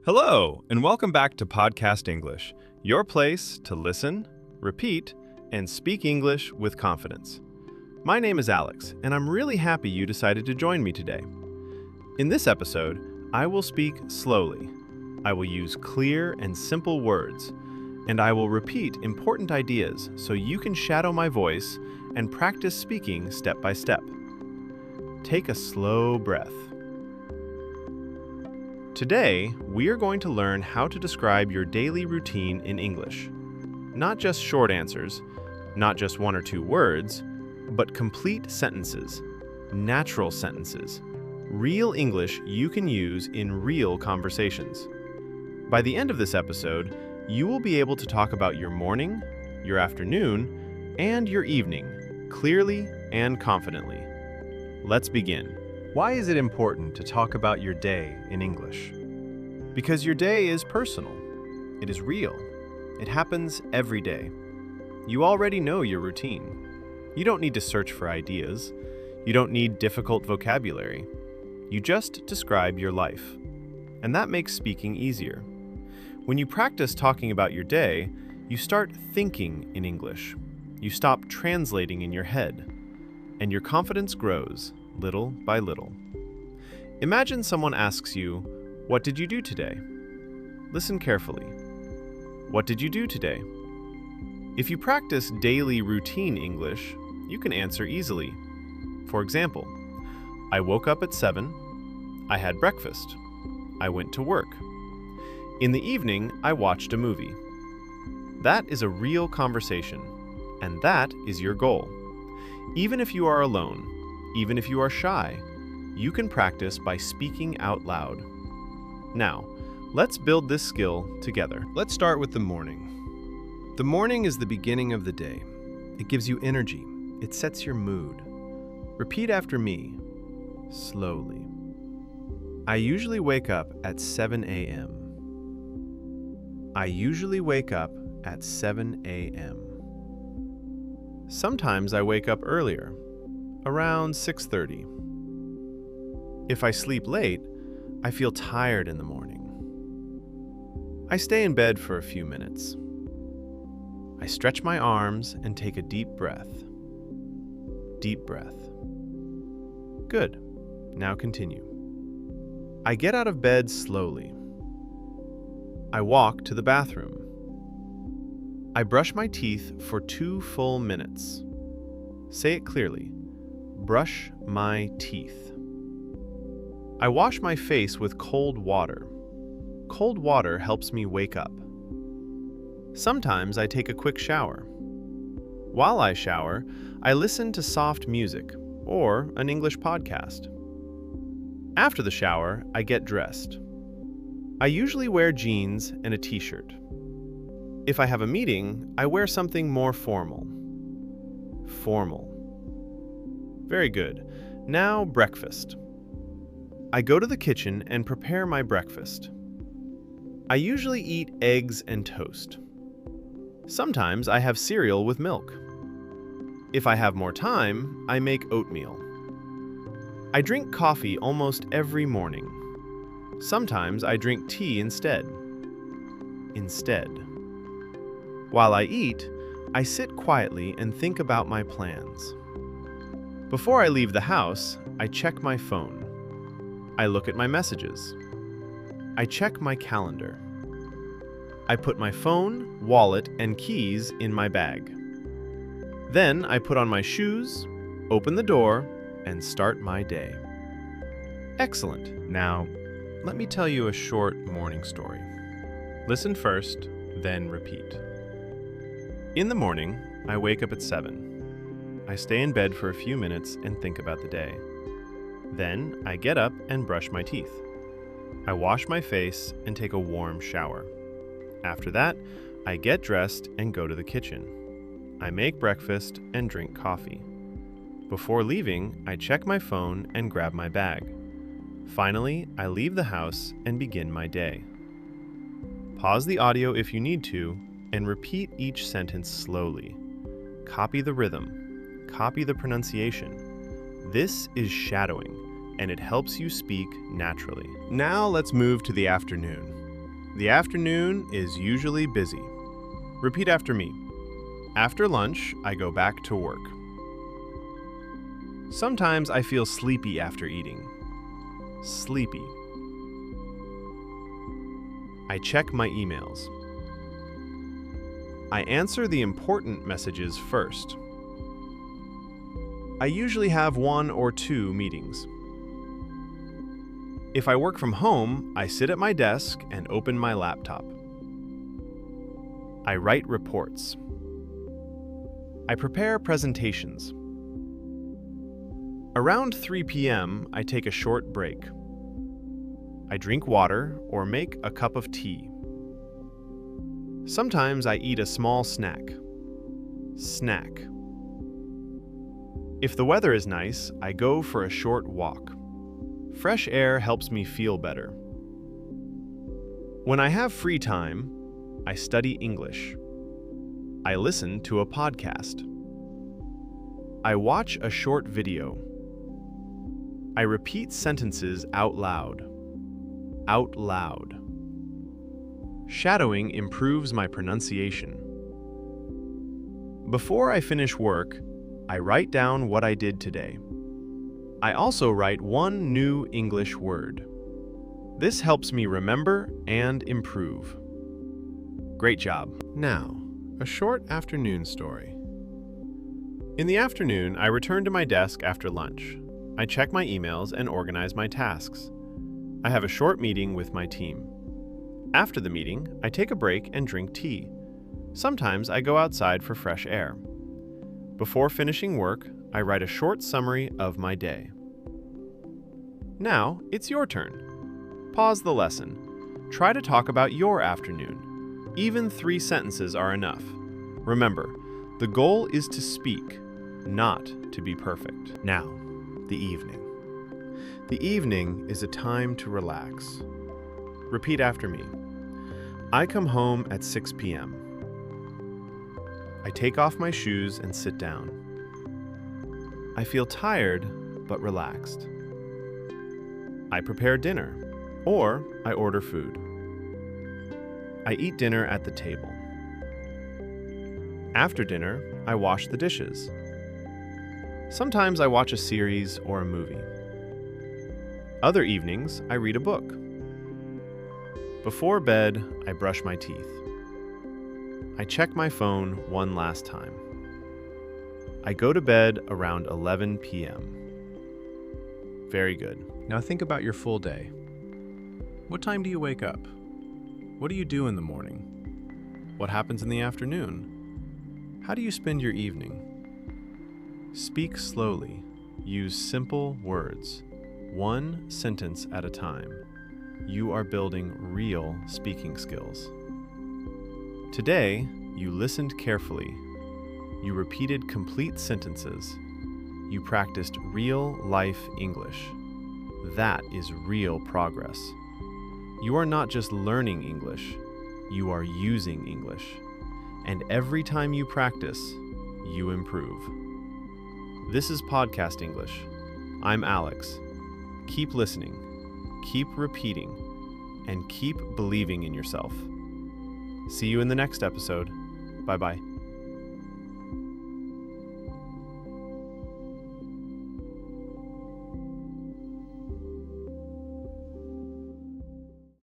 Hello, and welcome back to Podcast English, your place to listen, repeat, and speak English with confidence. My name is Alex, and I'm really happy you decided to join me today. In this episode, I will speak slowly. I will use clear and simple words, and I will repeat important ideas so you can shadow my voice and practice speaking step by step. Take a slow breath. Today, we are going to learn how to describe your daily routine in English. Not just short answers, not just one or two words, but complete sentences, natural sentences, real English you can use in real conversations. By the end of this episode, you will be able to talk about your morning, your afternoon, and your evening clearly and confidently. Let's begin. Why is it important to talk about your day in English? Because your day is personal. It is real. It happens every day. You already know your routine. You don't need to search for ideas. You don't need difficult vocabulary. You just describe your life. And that makes speaking easier. When you practice talking about your day, you start thinking in English. You stop translating in your head. And your confidence grows little by little. Imagine someone asks you, "What did you do today?" Listen carefully. What did you do today? If you practice daily routine English, you can answer easily. For example, I woke up at 7. I had breakfast. I went to work. In the evening, I watched a movie. That is a real conversation, and that is your goal. Even if you are alone, even if you are shy, you can practice by speaking out loud. Now, let's build this skill together. Let's start with the morning. The morning is the beginning of the day. It gives you energy. It sets your mood. Repeat after me, slowly. I usually wake up at 7 a.m. I usually wake up at 7 a.m. Sometimes I wake up earlier, around 6:30. If I sleep late, I feel tired in the morning. I stay in bed for a few minutes. I stretch my arms and take a deep breath. Deep breath. Good. Now continue. I get out of bed slowly. I walk to the bathroom. I brush my teeth for 2 full minutes. Say it clearly. Brush my teeth. I wash my face with cold water. Cold water helps me wake up. Sometimes I take a quick shower. While I shower, I listen to soft music or an English podcast. After the shower, I get dressed. I usually wear jeans and a t-shirt. If I have a meeting, I wear something more formal. Formal. Very good. Now, breakfast. I go to the kitchen and prepare my breakfast. I usually eat eggs and toast. Sometimes I have cereal with milk. If I have more time, I make oatmeal. I drink coffee almost every morning. Sometimes I drink tea instead. While I eat, I sit quietly and think about my plans. Before I leave the house, I check my phone. I look at my messages. I check my calendar. I put my phone, wallet, and keys in my bag. Then I put on my shoes, open the door, and start my day. Excellent. Now, let me tell you a short morning story. Listen first, then repeat. In the morning, I wake up at 7. I stay in bed for a few minutes and think about the day. Then I get up and brush my teeth. I wash my face and take a warm shower. After that, I get dressed and go to the kitchen. I make breakfast and drink coffee. Before leaving, I check my phone and grab my bag. Finally, I leave the house and begin my day. Pause the audio if you need to, and repeat each sentence slowly. Copy the rhythm. Copy the pronunciation. This is shadowing, and it helps you speak naturally. Now let's move to the afternoon. The afternoon is usually busy. Repeat after me. After lunch, I go back to work. Sometimes I feel sleepy after eating. Sleepy. I check my emails. I answer the important messages first. I usually have 1 or 2 meetings. If I work from home, I sit at my desk and open my laptop. I write reports. I prepare presentations. Around 3 p.m., I take a short break. I drink water or make a cup of tea. Sometimes I eat a small snack. Snack. If the weather is nice, I go for a short walk. Fresh air helps me feel better. When I have free time, I study English. I listen to a podcast. I watch a short video. I repeat sentences out loud. Out loud. Shadowing improves my pronunciation. Before I finish work, I write down what I did today. I also write 1 new English word. This helps me remember and improve. Great job. Now, a short afternoon story. In the afternoon, I return to my desk after lunch. I check my emails and organize my tasks. I have a short meeting with my team. After the meeting, I take a break and drink tea. Sometimes I go outside for fresh air. Before finishing work, I write a short summary of my day. Now, it's your turn. Pause the lesson. Try to talk about your afternoon. Even 3 sentences are enough. Remember, the goal is to speak, not to be perfect. Now, the evening. The evening is a time to relax. Repeat after me. I come home at 6 p.m. I take off my shoes and sit down. I feel tired but relaxed. I prepare dinner, or I order food. I eat dinner at the table. After dinner, I wash the dishes. Sometimes I watch a series or a movie. Other evenings, I read a book. Before bed, I brush my teeth. I check my phone 1 last time. I go to bed around 11 p.m. Very good. Now think about your full day. What time do you wake up? What do you do in the morning? What happens in the afternoon? How do you spend your evening? Speak slowly. Use simple words, 1 sentence at a time. You are building real speaking skills. Today, you listened carefully. You repeated complete sentences. You practiced real-life English. That is real progress. You are not just learning English, you are using English. And every time you practice, you improve. This is Podcast English. I'm Alex. Keep listening, keep repeating, and keep believing in yourself. See you in the next episode. Bye-bye.